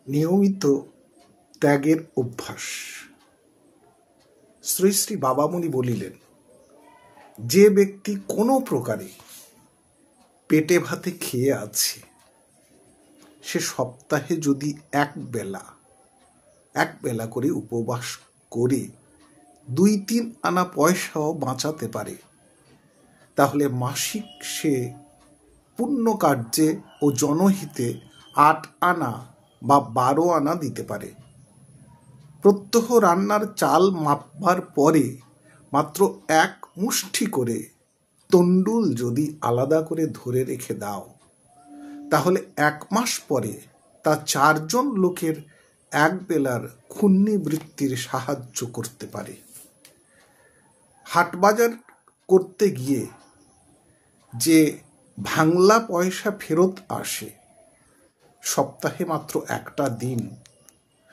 নিয়মিত ত্যাগের অভ্যাস। শ্রী শ্রী বাবামুনি বলিলেন, যে ব্যক্তি কোনো প্রকারে পেটে ভাতে খেয়ে আছে, সে সপ্তাহে যদি এক বেলা করে উপবাস করে 2-3 আনা পয়সাও বাঁচাতে পারে, তাহলে মাসিক সে পুণ্য কার্যে ও জনহিতে 8 আনা বা 12 আনা দিতে পারে। প্রত্যহ রান্নার চাল মাপবার পরে মাত্র 1 মুষ্টি করে তণ্ডুল যদি আলাদা করে ধরে রেখে দাও, তাহলে 1 মাস পরে তা 4 জন লোকের এক বেলার ক্ষুণ্ণি বৃত্তির সাহায্য করতে পারে। হাটবাজার করতে গিয়ে যে ভাঙলা পয়সা ফেরত আসে, সপ্তাহে মাত্র একটা দিন,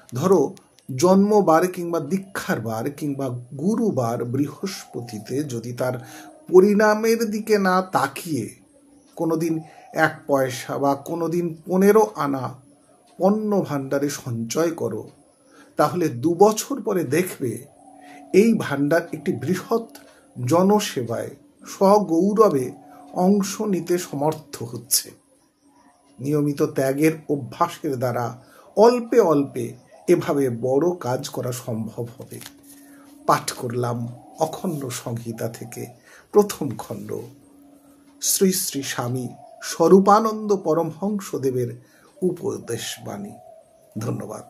ধরো জন্মবার কিংবা দীক্ষার বার কিংবা গুরুবার বৃহস্পতিতে যদি তার পরিণামের দিকে না তাকিয়ে কোনোদিন 1 পয়সা বা কোনোদিন 15 আনা পণ্য ভাণ্ডারে সঞ্চয় করো, তাহলে 2 বছর পরে দেখবে এই ভাণ্ডার একটি বৃহৎ জনসেবায় সগৌরবে অংশ নিতে সমর্থ হচ্ছে। নিয়মিত ত্যাগের অভ্যাসের দ্বারা অল্পে অল্পে এভাবে বড় কাজ করা সম্ভব হবে। পাঠ করলাম অখণ্ড সংহিতা থেকে প্রথম খণ্ড, শ্রী শ্রী স্বামী স্বরূপানন্দ পরমহংসদেবের উপদেশ বাণী। ধন্যবাদ।